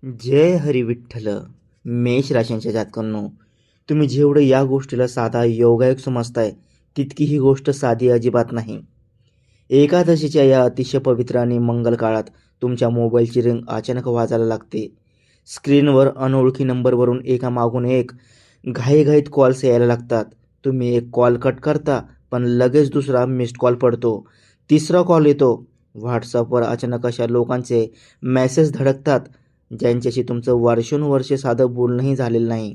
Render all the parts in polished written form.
जय हरी विठ्ठल. मेष राशींच्या जातकांनो, तुम्ही जेवढं या गोष्टीला साधा योगायोग समजताय, तितकी ही गोष्ट साधी अजिबात नाही. एकादशीच्या या अतिशय पवित्र आणि मंगल काळात तुमच्या मोबाईलची रिंग अचानक वाजायला लागते. स्क्रीनवर अनोळखी नंबरवरून एकामागून एक घाईघाईत कॉल्स यायला लागतात. तुम्ही एक कॉल कट करता, पण लगेच दुसरा मिस्ड कॉल पडतो. तिसरा कॉल येतो. व्हॉट्सअपवर अचानक अशा लोकांचे मेसेज धडकतात ज्यांच्याशी तुमचं वर्षोनवर्षे साधं बोलणंही झालेलं नाही.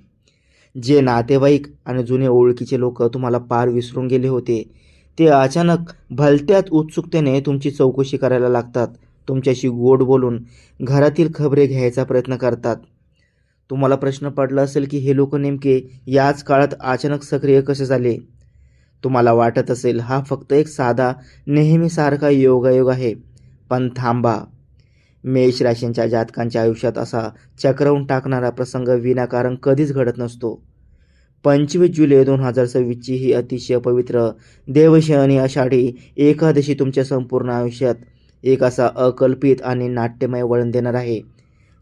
जे नातेवाईक आणि जुने ओळखीचे लोक तुम्हाला पार विसरून गेले होते, ते अचानक भलत्याच उत्सुकतेने तुमची चौकशी करायला लागतात. तुमच्याशी गोड बोलून घरातील खबरे घ्यायचा प्रयत्न करतात. तुम्हाला प्रश्न पडला असेल की हे लोक नेमके याच काळात अचानक सक्रिय कसे झाले. तुम्हाला वाटत असेल हा फक्त एक साधा नेहमीसारखा योगायोग आहे, पण थांबा. मेष राशींच्या जातकांच्या आयुष्यात असा चक्रावून टाकणारा प्रसंग विनाकारण कधीच घडत नसतो. 25 जुलै 2026ची ही अतिशय पवित्र देवशयनी आषाढी एकादशी तुमच्या संपूर्ण आयुष्यात एक असा अकल्पित आणि नाट्यमय वळण देणार आहे,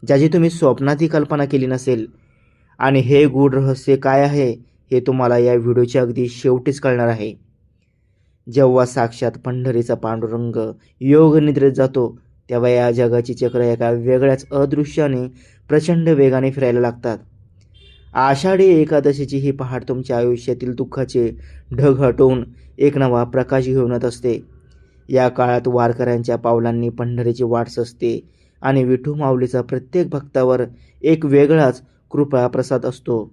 ज्याची तुम्ही स्वप्नातही कल्पना केली नसेल. आणि हे गूढ रहस्य काय आहे हे तुम्हाला या व्हिडिओच्या अगदी शेवटीच कळणार आहे. जेव्हा साक्षात पंढरीचा पांडुरंग योग निद्रेत जातो, तेव्हा या जगाची चक्र एका वेगळ्याच अदृश्य आणि प्रचंड वेगाने फिरायला लागतात. आषाढी एकादशीची ही पहाट तुमच्या आयुष्यातील दुःखाचे ढग हटवून एक नवा प्रकाश घेऊन येत असते. या काळात वारकऱ्यांच्या पावलांनी पंढरीची वाट सजते आणि विठू माऊलीचा प्रत्येक भक्तावर एक वेगळाच कृपा प्रसाद असतो.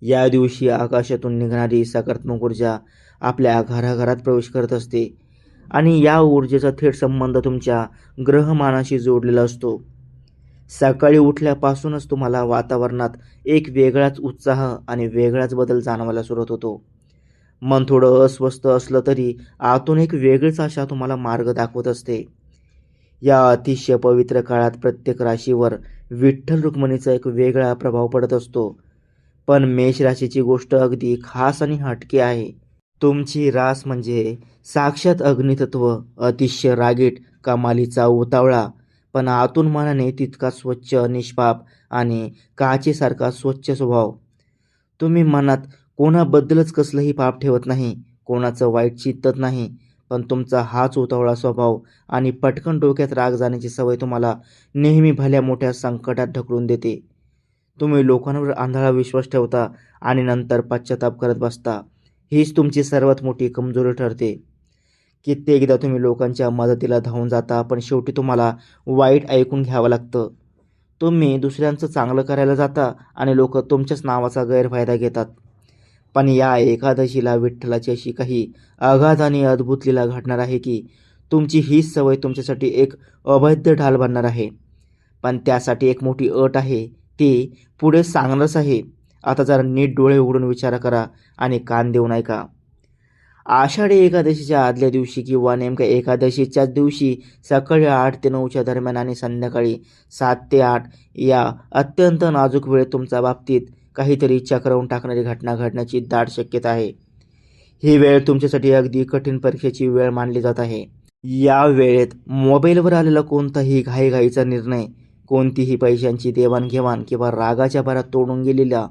या दिवशी आकाशातून निघणारी सकारात्मक ऊर्जा आपल्या घराघरात प्रवेश करत असते आणि या ऊर्जेचा थेट संबंध तुमच्या ग्रहमानाशी जोडलेला असतो. सकाळी उठल्यापासूनच तुम्हाला वातावरणात एक वेगळाच उत्साह आणि वेगळाच बदल जाणवायला सुरुवात होतो. मन थोडं अस्वस्थ असलं तरी आतून एक वेगळीच आशा तुम्हाला मार्ग दाखवत असते. या अतिशय पवित्र काळात प्रत्येक राशीवर विठ्ठल रुक्मिणीचा एक वेगळा प्रभाव पडत असतो. पण मेष राशीची गोष्ट अगदी खास आणि हटके आहे. तुमची रास म्हणजे साक्षात अग्नितत्व, अतिशय रागीट, कमालीचा उतावळा, पण आतून मनाने तितका स्वच्छ, निष्पाप आणि काचेसारखा स्वच्छ स्वभाव. तुम्ही मनात कोणाबद्दलच कसलंही पाप ठेवत नाही, कोणाचं वाईट चित्तत नाही, पण तुमचा हाच उतावळा स्वभाव आणि पटकन डोक्यात राग जाण्याची सवय तुम्हाला नेहमी भल्या मोठ्या संकटात ढकलून देते. तुम्ही लोकांवर आंधळा विश्वास ठेवता आणि नंतर पश्चाताप करत बसता. हीच तुमची सर्वात मोठी कमजोरी ठरते. कित्येकदा तुम्ही लोकांच्या मदतीला धावून जाता, पण शेवटी तुम्हाला वाईट ऐकून घ्यावं लागतं. तुम्ही दुसऱ्यांचं चांगलं करायला जाता आणि लोक तुमच्याच नावाचा गैरफायदा घेतात. पण या एकादशीला विठ्ठलाची अशी काही अगाध आणि अद्भुत लीला घडणार आहे की तुमची हीच सवय तुमच्यासाठी एक अवैध ढाल बनणार आहे. पण त्यासाठी एक मोठी अट आहे, ती पुढे सांगणारच आहे. आता जरा नीट डोळे उघडून विचार करा आणि कान देऊन ऐका. आषाढी एकादशीच्या आदल्या दिवशी किंवा नेमक्या एकादशीच्याच दिवशी सकाळी 8 ते 9च्या दरम्यान आणि संध्याकाळी 7 ते 8 या अत्यंत नाजूक वेळेत तुमच्या बाबतीत काहीतरी चक्रावून टाकणारी घटना घडण्याची दाट शक्यता आहे. ही वेळ तुमच्यासाठी अगदी कठीण परीक्षेची वेळ मानली जात आहे. या वेळेत मोबाईलवर आलेला कोणताही घाईघाईचा निर्णय, कोणतीही पैशांची देवाणघेवाण किंवा रागाच्या भरात तोडून गेलेला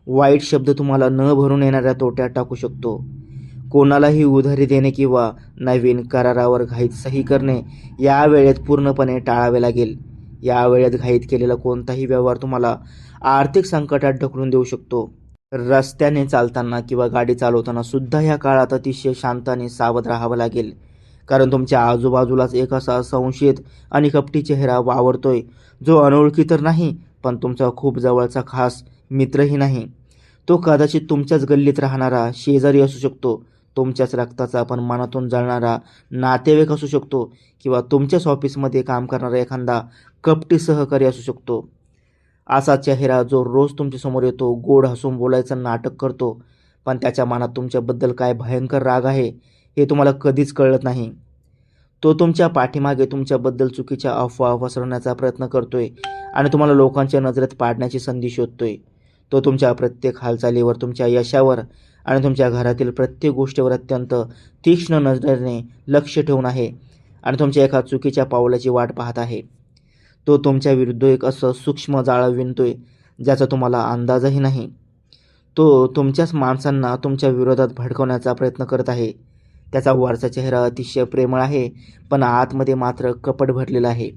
वाईट शब्द तुम्हाला न भरून येणाऱ्या तोट्यात टाकू शकतो. कोणालाही उधारी देणे किंवा नवीन करारावर घाईत सही करणे या वेळेत पूर्णपणे टाळावे लागेल. या वेळेत घाईत केलेला कोणताही व्यवहार तुम्हाला आर्थिक संकटात ढकलून देऊ शकतो. रस्त्याने चालताना किंवा गाडी चालवताना सुद्धा या काळात अतिशय शांत आणि सावध राहावं लागेल, कारण तुमच्या आजूबाजूलाच एक असा संशयित आणि कपटी चेहरा वावरतोय, जो अनोळखी तर नाही, पण तुमचा खूप जवळचा खास मित्रही नाही. तो कदाचित तुमच्याच गल्लीत राहणारा शेजारी असू शकतो, तुमच्याच रक्ताचा पण मनातून जळणारा नातेवाईक असू शकतो, किंवा तुमच्याच ऑफिसमध्ये काम करणारा एखादा कपटी सहकारी असू शकतो. असा चेहरा जो रोज तुमच्यासमोर येतो, गोड हसून बोलायचं नाटक करतो, पण त्याच्या मनात तुमच्याबद्दल काय भयंकर राग आहे हे तुम्हाला कधीच कळत नाही. तो तुमच्या पाठीमागे तुमच्याबद्दल चुकीच्या अफवा पसरवण्याचा प्रयत्न करतोय आणि तुम्हाला लोकांच्या नजरेत पाडण्याची संधी शोधतोय. तो तुमच्या प्रत्येक हालचालीवर, तुमच्या यशावर आणि तुमच्या घरातील प्रत्येक गोष्टीवर अत्यंत तीक्ष्ण नजरेने लक्ष ठेवून आहे आणि तुमच्या एका चुकीच्या पावलाची वाट पाहत आहे. तो तुमच्या विरुद्ध एक असं सूक्ष्म जाळं विणतोय ज्याचा तुम्हाला अंदाजही नाही. तो तुमच्याच माणसांना तुमच्या विरोधात भडकवण्याचा प्रयत्न करत आहे. त्याचा वरचा चेहरा अतिशय प्रेमळ आहे, पण आतमध्ये मात्र कपट भरलेला आहे.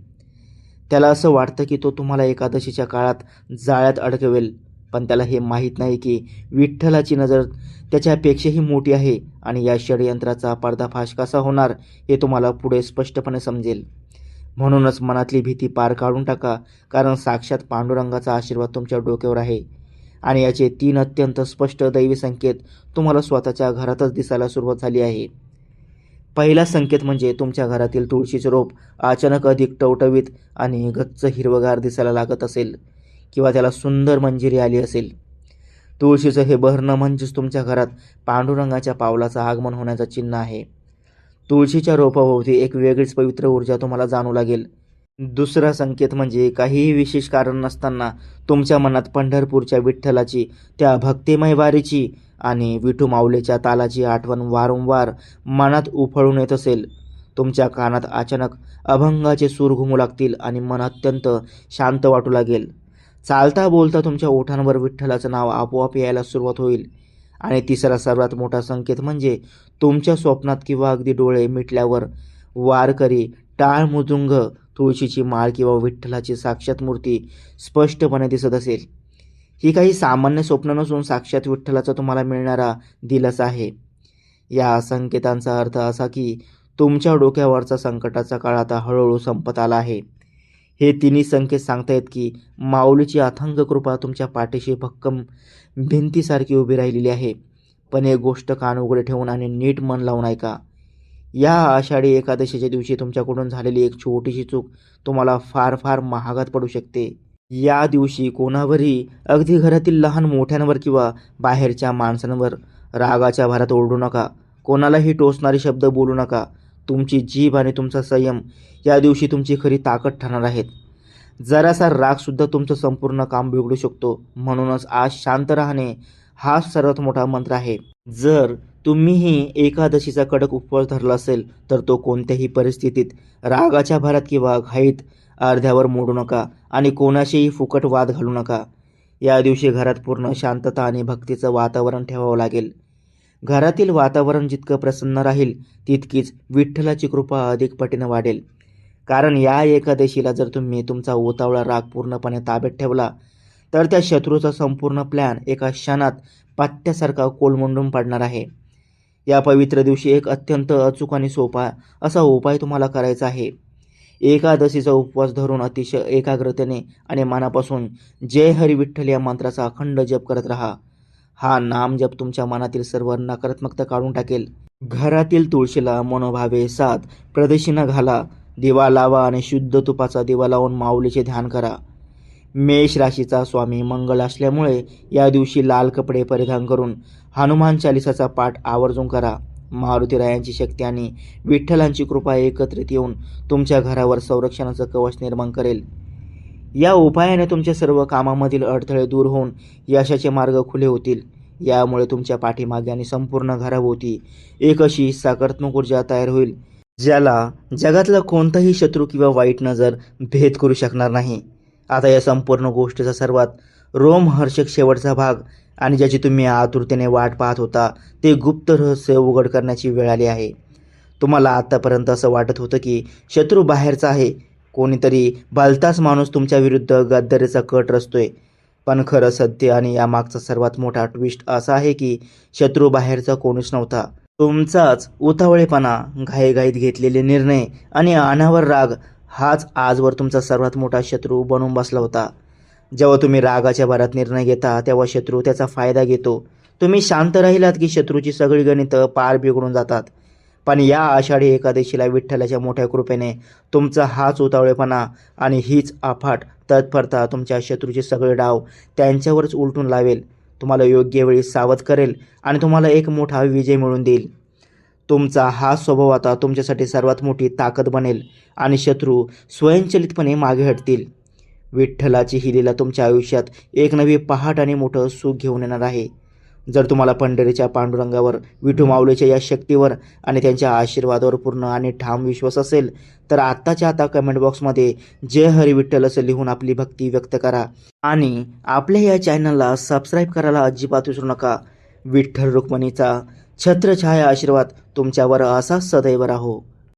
त्याला असं वाटतं की तो तुम्हाला एकादशीच्या काळात जाळ्यात अडकवेल, पण त्याला हे माहीत नाही की विठ्ठलाची नजर त्याच्यापेक्षाही मोठी आहे आणि या षडयंत्राचा पर्दाफाश कसा होणार हे तुम्हाला पुढे स्पष्टपणे समजेल. म्हणूनच मनातली भीती पार काढून टाका, कारण साक्षात पांडुरंगाचा आशीर्वाद तुमच्या डोक्यावर आहे आणि याचे 3 अत्यंत स्पष्ट दैवी संकेत तुम्हाला स्वतःच्या घरातच दिसायला सुरुवात झाली आहे. पहिला संकेत म्हणजे तुमच्या घरातील तुळशीचे रोप अचानक अधिक टवटवीत आणि गच्च हिरवगार दिसायला लागत असेल किंवा त्याला सुंदर मंजिरी आली असेल. तुळशीचं हे बहरणं म्हणजेच तुमच्या घरात पांडुरंगाच्या पावलाचं आगमन होण्याचं चिन्ह आहे. तुळशीच्या रोपाभोवती एक वेगळीच पवित्र ऊर्जा तुम्हाला जाणवू लागेल. दुसरा संकेत म्हणजे काहीही विशेष कारण नसताना तुमच्या मनात पंढरपूरच्या विठ्ठलाची, त्या भक्तिमय वारीची आणि विठू माऊलीच्या तालाची आठवण वारंवार मनात उफळून येत असेल. तुमच्या कानात अचानक अभंगाचे सूर घुमू लागतील आणि मन अत्यंत शांत वाटू लागेल. चालता बोलता तुमच्या ओठांवर विठ्ठलाचं नाव आपोआप यायला सुरुवात होईल. आणि तिसरा सर्वात मोठा संकेत म्हणजे तुमच्या स्वप्नात किंवा अगदी डोळे मिटल्यावर वारकरी, टाळ मृदुंग, तुळशीची माळ किंवा विठ्ठलाची साक्षात मूर्ती स्पष्टपणे दिसत असेल. ही काही सामान्य स्वप्न नसून साक्षात विठ्ठलाचा तुम्हाला मिळणारा दिलासा आहे. या संकेतांचा अर्थ असा की तुमच्या डोक्यावरचा संकटाचा काळ आता हळूहळू संपत आला आहे. हे तिन्ही संकेत सांगतायत की माऊलीची अथांग कृपा तुमच्या पाठीशी भक्कम भिंतीसारखी उभी राहिलेली आहे. पण एक गोष्ट कान उघडे ठेवून आणि नीट मन लावून ऐका. या आषाढी एकादशीच्या दिवशी तुमच्याकडून झालेली एक छोटीशी चूक तुम्हाला फार फार महागात पडू शकते. या दिवशी कोणावरही, अगदी घरातील लहान मोठ्यांवर किंवा बाहेरच्या माणसांवर रागाच्या भरात ओरडू नका. कोणालाही टोचणारे शब्द बोलू नका. तुमची जीभ आणि तुमचा संयम या दिवशी तुमची खरी ताकद ठरणार आहेत. जरासा रागसुद्धा तुमचं संपूर्ण काम बिघडू शकतो. म्हणूनच आज शांत राहणे हा सर्वात मोठा मंत्र आहे. जर तुम्हीही एकादशीचा कडक उपवास धरला असेल तर तो कोणत्याही परिस्थितीत रागाच्या भरात किंवा घाईत अर्ध्यावर मोडू नका आणि कोणाशीही फुकट वाद घालू नका. या दिवशी घरात पूर्ण शांतता आणि भक्तीचं वातावरण ठेवावं लागेल. घरातील वातावरण जितकं प्रसन्न राहील तितकीच विठ्ठलाची कृपा अधिक पटीनं वाढेल. कारण या एकादशीला जर तुम्ही तुमचा उतावळा राग पूर्णपणे ताब्यात ठेवला तर त्या शत्रूचा संपूर्ण प्लॅन एका क्षणात पत्त्यासारखा कोलमडून पडणार आहे. या पवित्र दिवशी एक अत्यंत अचूक आणि सोपा असा उपाय तुम्हाला करायचा आहे. एकादशीचा उपवास धरून अतिशय एकाग्रतेने आणि मनापासून जय हरी विठ्ठल या मंत्राचा अखंड जप करत राहा. हा नाम जप तुमच्या मनातील सर्व नकारात्मकता काढून टाकेल. घरातील तुळशीला मनोभावे 7 प्रदक्षिणा घाला, दिवा लावा आणि शुद्ध तुपाचा दिवा लावून माऊलीचे ध्यान करा. मेष राशीचा स्वामी मंगळ असल्यामुळे या दिवशी लाल कपडे परिधान करून हनुमान चालिसाचा पाठ आवर्जून करा. मारुतीरायांची शक्ती आणि विठ्ठलांची कृपा एकत्रित येऊन तुमच्या घरावर संरक्षणाचं कवच निर्माण करेल. या उपायाने तुमच्या सर्व कामामधील अडथळे दूर होऊन यशाचे मार्ग खुले होतील. यामुळे तुमच्या पाठीमागे आणि संपूर्ण घराभोवती एक अशी सकारात्मक ऊर्जा तयार होईल ज्याला जगातला कोणताही शत्रू किंवा वाईट नजर भेद करू शकणार नाही. आता या संपूर्ण गोष्टीचा सर्वात रोमहर्षक शेवटचा भाग आणि ज्याची तुम्ही आतुरतेने वाट पाहत होता ते गुप्त रहस्य उघड करण्याची वेळ आली आहे. तुम्हाला आतापर्यंत असं वाटत होतं की शत्रू बाहेरचा आहे, कोणीतरी भलताच माणूस तुमच्या विरुद्ध गद्दारीचा कट रचतोय. पण खरं सत्य आणि यामागचा सर्वात मोठा ट्विस्ट असा आहे की शत्रू बाहेरचा कोणीच नव्हता. तुमचाच उतावळेपणा, घाईघाईत घेतलेले निर्णय आणि अनावर राग हाच आजवर तुमचा सर्वात मोठा शत्रू बनून बसला होता. जेव्हा तुम्ही रागाच्या भरात निर्णय घेता तेव्हा शत्रू त्याचा फायदा घेतो. तुम्ही शांत राहिलात की शत्रूची सगळी गणितं पार बिघडून जातात. पण या आषाढी एकादशीला विठ्ठलाच्या मोठ्या कृपेने तुमचा हाच उतावळेपणा आणि हीच अफाट तत्परता तुमच्या शत्रूचे सगळे डाव त्यांच्यावरच उलटून लावेल, तुम्हाला योग्य वेळी सावध करेल आणि तुम्हाला एक मोठा विजय मिळवून देईल. तुमचा हा स्वभाव आता तुमच्यासाठी सर्वात मोठी ताकद बनेल आणि शत्रू स्वयंचलितपणे मागे हटतील. विठ्ठलाची ही लीला तुमच्या आयुष्यात एक नवी पहाट आणि मोठं सुख घेऊन येणार आहे. जर तुम्हाला पंढरीच्या पांडुरंगावर, विठू माऊलीच्या या शक्तीवर आणि त्यांच्या आशीर्वादावर पूर्ण आणि ठाम विश्वास असेल तर आत्ताच्या आता कमेंट बॉक्समध्ये जय हरी विठ्ठल असं लिहून आपली भक्ती व्यक्त करा आणि आपल्या या चॅनलला सबस्क्राईब करायला अजिबात विसरू नका. विठ्ठल रुक्मिणीचा छत्रछाया आशीर्वाद तुमच्यावर असाच सदैव राहो.